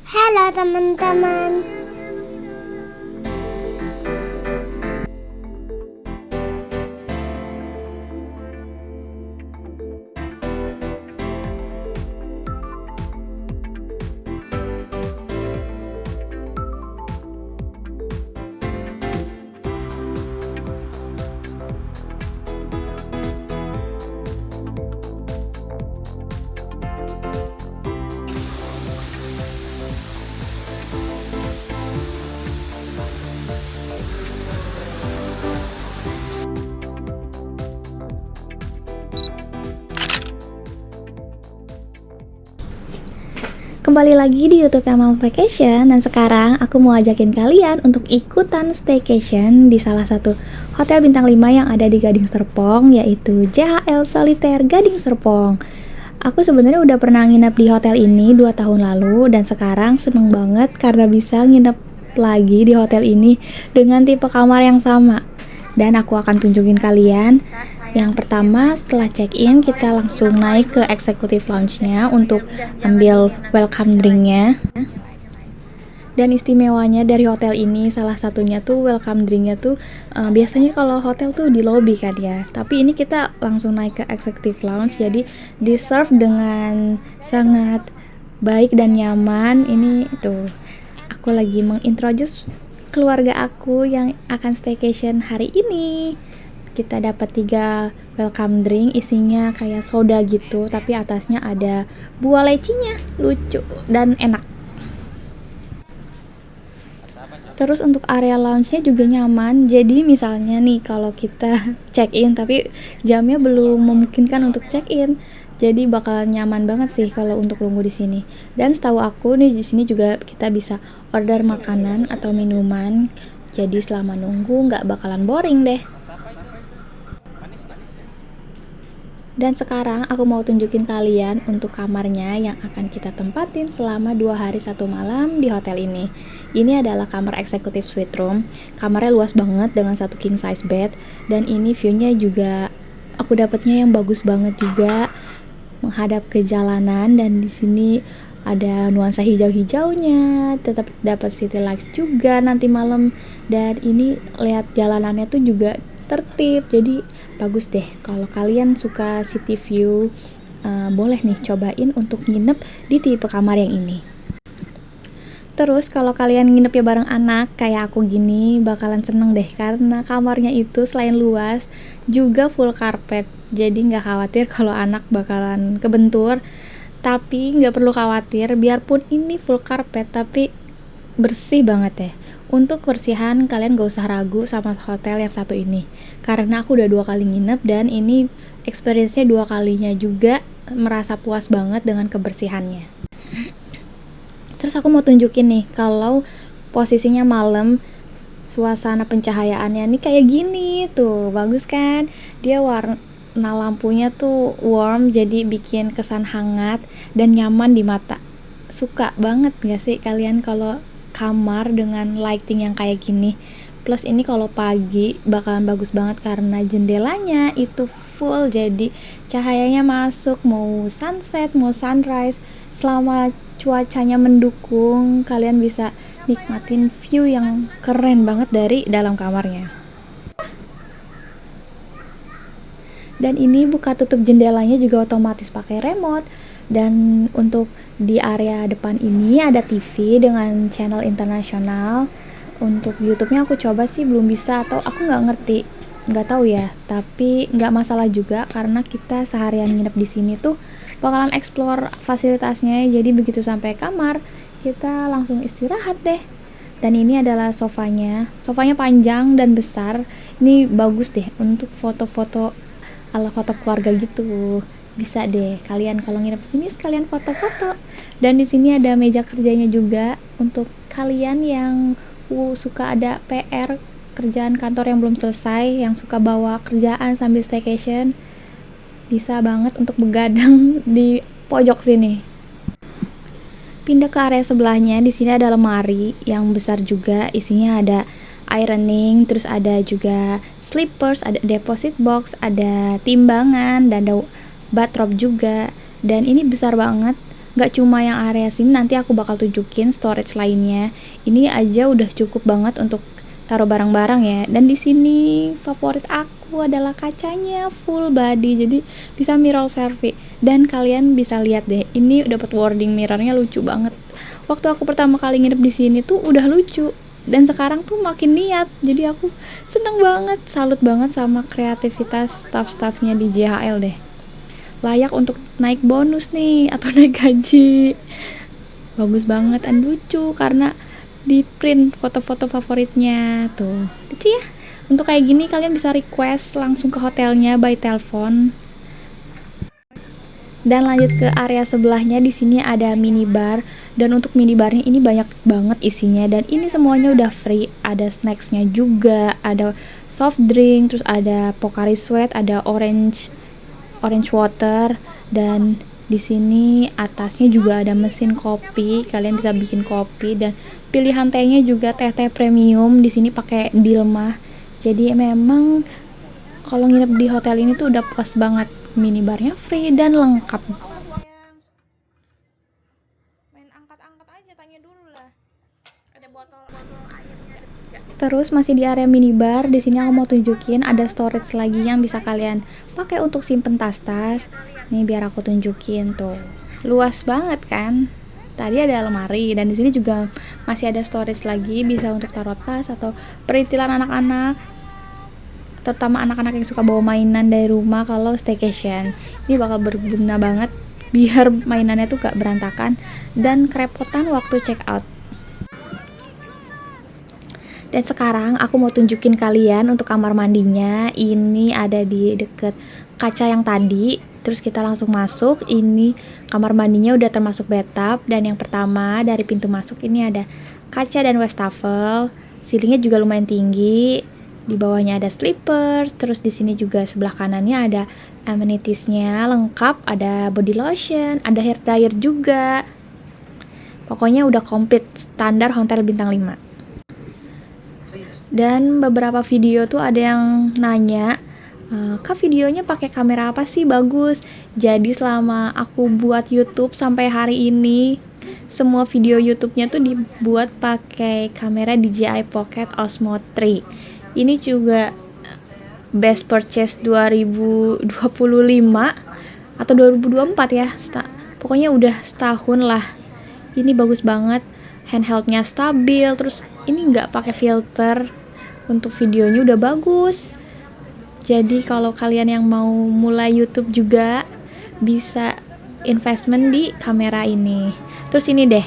Halo teman-teman. Kembali lagi di YouTube Mama Vacation, dan sekarang aku mau ajakin kalian untuk ikutan staycation di salah satu hotel bintang 5 yang ada di Gading Serpong, yaitu JHL Solitaire Gading Serpong. Aku sebenarnya udah pernah nginep di hotel ini 2 tahun lalu, dan sekarang seneng banget karena bisa nginep lagi di hotel ini dengan tipe kamar yang sama. Dan aku akan tunjukin kalian. Yang pertama, setelah check-in, kita langsung naik ke executive lounge-nya untuk ambil welcome drink-nya. Dan istimewanya dari hotel ini, salah satunya tuh welcome drink-nya tuh biasanya kalau hotel tuh di lobby kan ya. Tapi ini kita langsung naik ke executive lounge, jadi di-serve dengan sangat baik dan nyaman. Ini tuh, aku lagi mengintroduce keluarga aku yang akan staycation hari ini. Kita dapat 3 welcome drink, isinya kayak soda gitu, tapi atasnya ada buah lecinya, lucu dan enak. Terus untuk area lounge-nya juga nyaman. Jadi misalnya nih kalau kita check-in tapi jamnya belum memungkinkan untuk check-in, jadi bakalan nyaman banget sih kalau untuk nunggu di sini. Dan setahu aku nih di sini juga kita bisa order makanan atau minuman. Jadi selama nunggu nggak bakalan boring deh. Dan sekarang aku mau tunjukin kalian untuk kamarnya yang akan kita tempatin selama 2 hari 1 malam di hotel ini. Ini adalah kamar executive suite room. Kamarnya luas banget dengan 1 king size bed, dan ini view-nya juga aku dapatnya yang bagus banget juga, menghadap ke jalanan, dan di sini ada nuansa hijau-hijaunya, tetap dapat city lights juga nanti malam. Dan ini lihat jalanannya tuh juga tertib, jadi bagus deh. Kalau kalian suka city view, boleh nih cobain untuk nginep di tipe kamar yang ini. Terus kalau kalian nginep ya bareng anak kayak aku gini, bakalan seneng deh karena kamarnya itu selain luas juga full karpet. Jadi nggak khawatir kalau anak bakalan kebentur. Tapi nggak perlu khawatir, biarpun ini full karpet tapi bersih banget ya. Untuk kebersihan kalian gak usah ragu sama hotel yang satu ini, karena aku udah 2 kali nginep dan ini experience-nya 2 kalinya juga merasa puas banget dengan kebersihannya. Terus aku mau tunjukin nih kalau posisinya malam, suasana pencahayaannya nih kayak gini tuh, bagus kan? Dia warna lampunya tuh warm, jadi bikin kesan hangat dan nyaman di mata. Suka banget gak sih kalian kalau kamar dengan lighting yang kayak gini? Plus ini kalau pagi bakalan bagus banget karena jendelanya itu full, jadi cahayanya masuk, mau sunset mau sunrise. Selama cuacanya mendukung, kalian bisa nikmatin view yang keren banget dari dalam kamarnya. Dan ini buka tutup jendelanya juga otomatis pakai remote. Dan untuk di area depan ini ada TV dengan channel internasional. Untuk YouTube-nya aku coba sih belum bisa, atau aku nggak tahu ya. Tapi nggak masalah juga karena kita seharian nginep di sini tuh bakalan explore fasilitasnya. Jadi begitu sampai kamar kita langsung istirahat deh. Dan ini adalah sofanya panjang dan besar. Ini bagus deh untuk foto-foto ala foto keluarga gitu. Bisa deh kalian kalau nginep sini sekalian foto-foto. Dan di sini ada meja kerjanya juga untuk kalian yang suka ada PR, kerjaan kantor yang belum selesai, yang suka bawa kerjaan sambil staycation, bisa banget untuk begadang di pojok sini. Pindah ke area sebelahnya, di sini ada lemari yang besar juga, isinya ada ironing, terus ada juga slippers, ada deposit box, ada timbangan, dan ada bathrobe juga. Dan ini besar banget, Nggak cuma yang area sini, nanti aku bakal tunjukin storage lainnya. Ini aja udah cukup banget untuk taruh barang-barang ya. Dan di sini favorit aku adalah kacanya full body, jadi bisa mirror selfie. Dan kalian bisa lihat deh, ini dapat wording mirrornya lucu banget. Waktu aku pertama kali nginep di sini tuh udah lucu, dan sekarang tuh makin niat. Jadi aku seneng banget, salut banget sama kreativitas staff-staffnya di JHL deh. Layak untuk naik bonus nih atau naik gaji. Bagus banget dan lucu karena di print foto-foto favoritnya tuh. Lucu ya. Untuk kayak gini kalian bisa request langsung ke hotelnya by telepon. Dan lanjut ke area sebelahnya, di sini ada minibar, dan untuk minibarnya ini banyak banget isinya, dan ini semuanya udah free. Ada snacksnya juga, ada soft drink, terus ada Pocari Sweat, ada orange water, dan di sini atasnya juga ada mesin kopi. Kalian bisa bikin kopi, dan pilihan tehnya juga teh premium. Di sini pakai Dilmah. Jadi memang kalau nginep di hotel ini tuh udah puas banget. Minibarnya free dan lengkap. Main angkat-angkat aja, tanya dulu lah. Ada botol airnya. Terus masih di area minibar, di sini aku mau tunjukin ada storage lagi yang bisa kalian pakai untuk simpen tas-tas. Nih biar aku tunjukin tuh. Luas banget kan? Tadi ada lemari, dan di sini juga masih ada storage lagi, bisa untuk taruh tas atau perintilan anak-anak, terutama anak-anak yang suka bawa mainan dari rumah kalau staycation. Ini bakal berguna banget biar mainannya tuh gak berantakan dan kerepotan waktu check out. Dan sekarang aku mau tunjukin kalian untuk kamar mandinya. Ini ada di deket kaca yang tadi. Terus kita langsung masuk. Ini kamar mandinya udah termasuk bathtub, dan yang pertama dari pintu masuk ini ada kaca dan wastafel. Ceilingnya juga lumayan tinggi. Di bawahnya ada slipper, terus di sini juga sebelah kanannya ada amenitiesnya lengkap, ada body lotion, ada hair dryer juga. Pokoknya udah komplit standar hotel bintang 5. Dan beberapa video tuh ada yang nanya, "Kak, videonya pakai kamera apa sih bagus?" Jadi selama aku buat YouTube sampai hari ini, semua video YouTube-nya tuh dibuat pakai kamera DJI Pocket Osmo 3. Ini juga best purchase 2025 atau 2024 ya. Pokoknya udah setahun lah. Ini bagus banget. Handheldnya stabil, terus ini nggak pakai filter. Untuk videonya udah bagus. Jadi kalau kalian yang mau mulai YouTube juga bisa investment di kamera ini. Terus ini deh,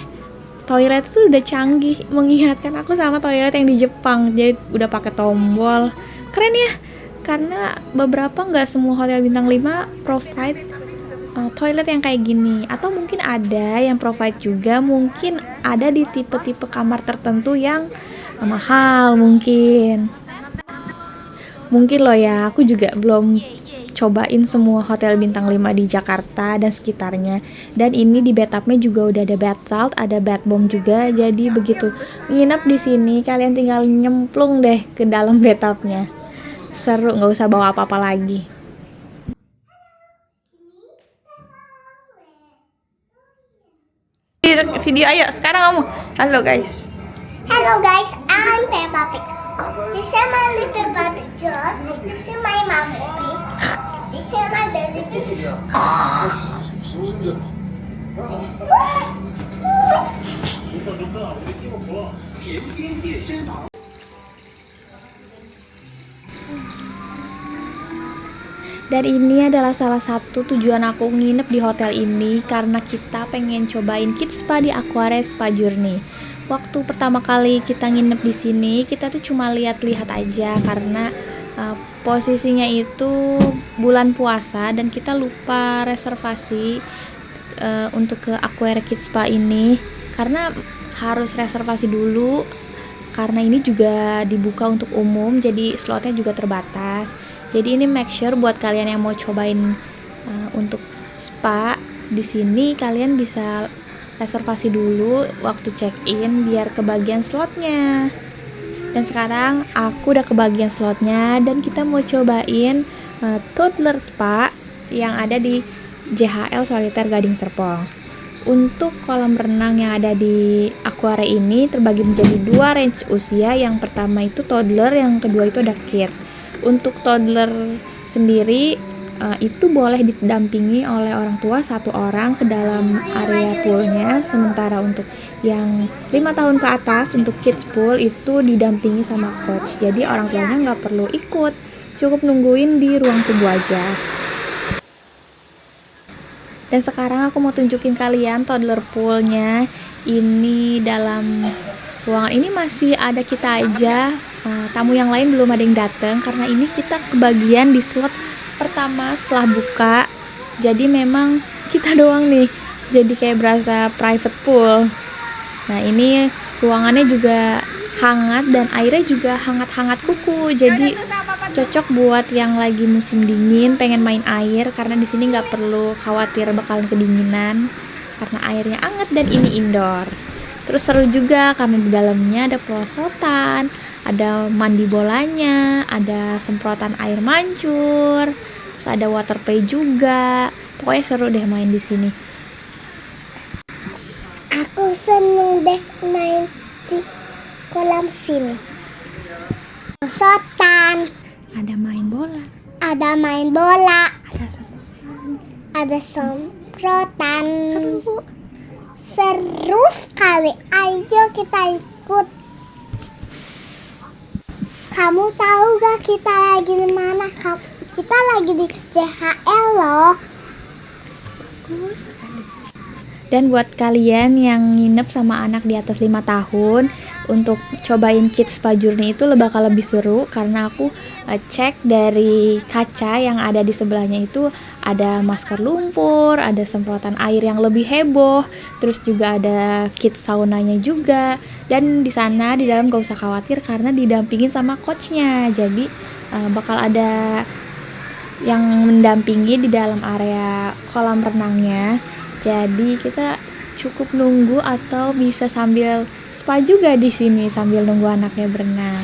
toilet tuh udah canggih, mengingatkan aku sama toilet yang di Jepang. Jadi udah pakai tombol, keren ya. Karena beberapa nggak semua hotel bintang 5 provide toilet yang kayak gini. Atau mungkin ada yang provide juga, mungkin ada di tipe-tipe kamar tertentu yang mahal mungkin loh ya. Aku juga belum cobain semua hotel bintang 5 di Jakarta dan sekitarnya. Dan ini di bathtubnya juga udah ada bath salt, ada bath bomb juga. Jadi begitu nginep di sini kalian tinggal nyemplung deh ke dalam bathtubnya. Seru, nggak usah bawa apa-apa lagi. Video ayo sekarang kamu. Halo guys. Hello guys, I'm Peppa Pig. This is my little brother John. This is my mom Pig. This is my baby Pig. Dan ini adalah salah satu tujuan aku nginep di hotel ini, karena kita pengen cobain Kids Spa di Aquare Spa Journey. Waktu pertama kali kita nginep di sini, kita tuh cuma lihat-lihat aja karena posisinya itu bulan puasa dan kita lupa reservasi untuk ke Aquare Kids Spa ini, karena harus reservasi dulu karena ini juga dibuka untuk umum, jadi slotnya juga terbatas. Jadi ini make sure buat kalian yang mau cobain untuk spa di sini, kalian bisa reservasi dulu waktu check-in biar kebagian slotnya. Dan sekarang aku udah kebagian slotnya dan kita mau cobain toddler spa yang ada di JHL Solitaire Gading Serpong. Untuk kolam renang yang ada di Aquare ini terbagi menjadi dua range usia. Yang pertama itu toddler, yang kedua itu ada kids. Untuk toddler sendiri itu boleh didampingi oleh orang tua satu orang ke dalam area poolnya. Sementara untuk yang 5 tahun ke atas, untuk kids pool itu didampingi sama coach. Jadi orang tuanya nggak perlu ikut, cukup nungguin di ruang tunggu aja. Dan sekarang aku mau tunjukin kalian toddler poolnya. Ini dalam ruangan ini masih ada kita aja, tamu yang lain belum ada yang datang karena ini kita kebagian di slot pertama setelah buka. Jadi memang kita doang nih, jadi kayak berasa private pool. Nah ini ruangannya juga hangat dan airnya juga hangat-hangat kuku, jadi cocok buat yang lagi musim dingin pengen main air, karena di sini nggak perlu khawatir bakalan kedinginan karena airnya hangat dan ini indoor. Terus seru juga karena di dalamnya ada perosotan, ada mandi bolanya, ada semprotan air mancur, terus ada water play juga. Pokoknya seru deh main di sini. Aku seneng deh main di kolam sini. Perosotan, Ada main bola, ada main bola, ada ada semprotan. seru. Seru sekali. Ayo kita ikut. Kamu tahu gak kita lagi di mana? Kita lagi di JHL loh. Dan buat kalian yang nginep sama anak di atas 5 tahun, untuk cobain Kids Spa Journey itu bakal lebih seru karena aku cek dari kaca yang ada di sebelahnya itu ada masker lumpur, ada semprotan air yang lebih heboh, terus juga ada kids saunanya juga. Dan di sana di dalam gak usah khawatir karena didampingin sama coachnya. Jadi bakal ada yang mendampingi di dalam area kolam renangnya. Jadi kita cukup nunggu atau bisa sambil spa juga di sini sambil nunggu anaknya berenang.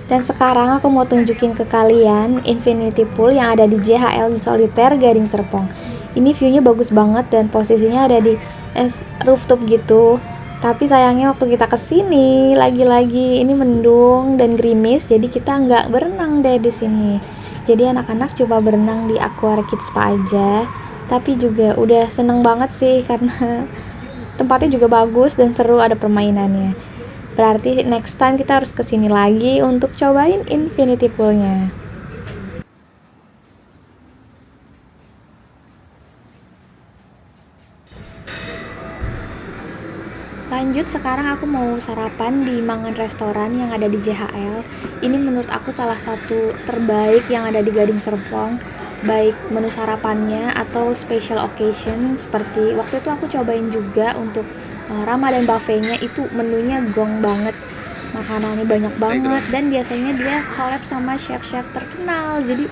Dan sekarang aku mau tunjukin ke kalian Infinity Pool yang ada di JHL di Solitaire Gading Serpong. Ini view-nya bagus banget dan posisinya ada di rooftop gitu. Tapi sayangnya waktu kita kesini lagi-lagi ini mendung dan gerimis, jadi kita nggak berenang deh di sini. Jadi anak-anak coba berenang di Aquare Kids Spa aja. Tapi juga udah seneng banget sih karena tempatnya juga bagus dan seru, ada permainannya. Berarti next time kita harus kesini lagi untuk cobain Infinity Pool-nya. Lanjut, sekarang aku mau sarapan di Mangan Restoran yang ada di JHL. Ini menurut aku salah satu terbaik yang ada di Gading Serpong, baik menu sarapannya atau special occasion. Seperti waktu itu aku cobain juga untuk Ramadan buffet-nya, itu menunya gong banget. Makanannya banyak banget dan biasanya dia collab sama chef-chef terkenal. Jadi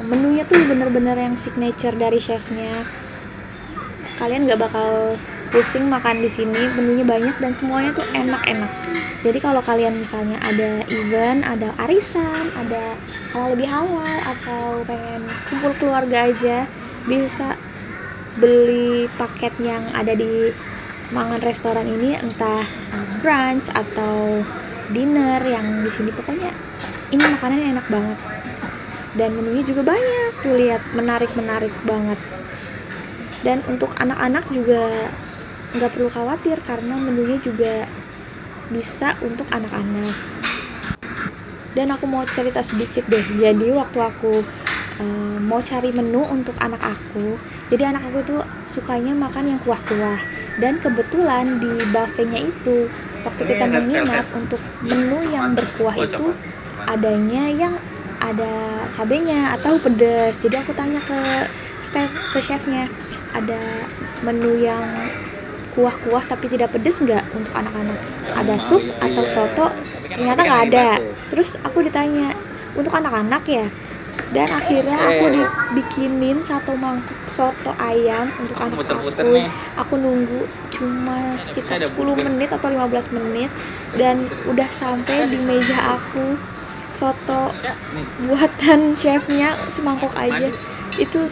menunya tuh bener-bener yang signature dari chefnya. Kalian gak bakal pusing makan di sini, menunya banyak dan semuanya tuh enak-enak. Jadi kalau kalian misalnya ada event, ada arisan, ada hal lebih halal atau pengen kumpul keluarga aja, bisa beli paket yang ada di Mangan Restoran ini, entah brunch atau dinner yang di sini. Pokoknya ini makanannya enak banget dan menunya juga banyak tuh, lihat, menarik banget. Dan untuk anak-anak juga nggak perlu khawatir karena menunya juga bisa untuk anak-anak. Dan aku mau cerita sedikit deh. Jadi waktu aku mau cari menu untuk anak aku, jadi anak aku tuh sukanya makan yang kuah-kuah. Dan kebetulan di buffetnya itu waktu kita menginap, untuk menu yang berkuah itu adanya yang ada cabenya atau pedas. Jadi aku tanya ke chefnya, ada menu yang kuah-kuah tapi tidak pedas nggak untuk anak-anak, ada sup atau soto? Ternyata nggak ada. Terus aku ditanya, untuk anak-anak ya? Dan akhirnya aku dibikinin satu mangkuk soto ayam untuk anak aku. Aku nunggu cuma sekitar 10 menit atau 15 menit dan udah sampai di meja aku. Soto buatan chefnya semangkok aja. Itu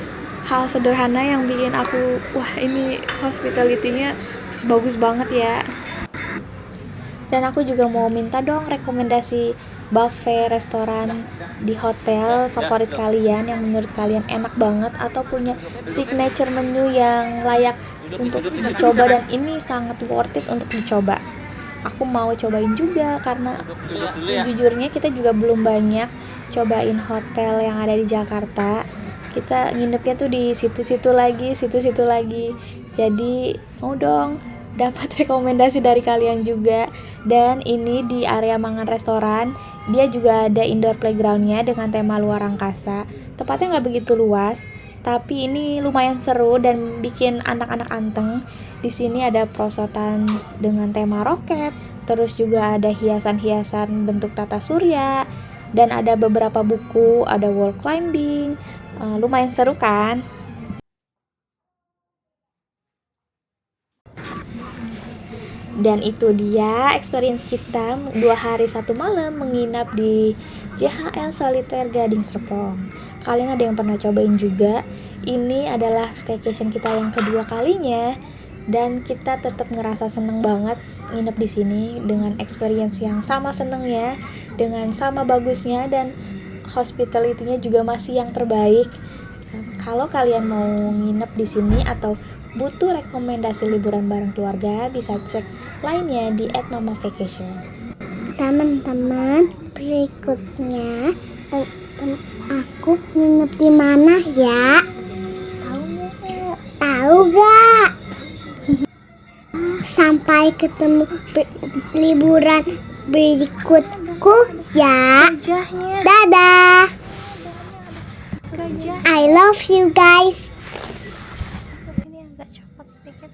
hal sederhana yang bikin aku, wah ini hospitality-nya bagus banget ya. Dan aku juga mau minta dong rekomendasi buffet restoran di hotel favorit kalian yang menurut kalian enak banget atau punya signature menu yang layak untuk dicoba dan ini sangat worth it untuk dicoba. Aku mau cobain juga karena sejujurnya kita juga belum banyak cobain hotel yang ada di Jakarta. Kita nginepnya tuh di situ-situ lagi. Jadi mau dong dapat rekomendasi dari kalian juga. Dan ini di area Mangan Restoran, dia juga ada indoor playgroundnya dengan tema luar angkasa. Tempatnya nggak begitu luas, tapi ini lumayan seru dan bikin anak-anak anteng. Di sini ada perosotan dengan tema roket, terus juga ada hiasan-hiasan bentuk tata surya, dan ada beberapa buku, ada wall climbing. Lumayan seru kan? Dan itu dia experience kita 2 hari 1 malam menginap di JHL Solitaire Gading Serpong. Kalian ada yang pernah cobain juga? Ini adalah staycation kita yang kedua kalinya dan kita tetap ngerasa seneng banget nginep di sini dengan experience yang sama senengnya, dengan sama bagusnya dan hospitality-nya juga masih yang terbaik. Kalau kalian mau nginep di sini atau butuh rekomendasi liburan bareng keluarga, bisa cek lainnya di @mamavacation. Teman-teman, berikutnya aku nginep di mana ya? Tahu gak? Sampai ketemu liburan berikutku ya. Dadah. I love you guys. Ini agak copot sedikit.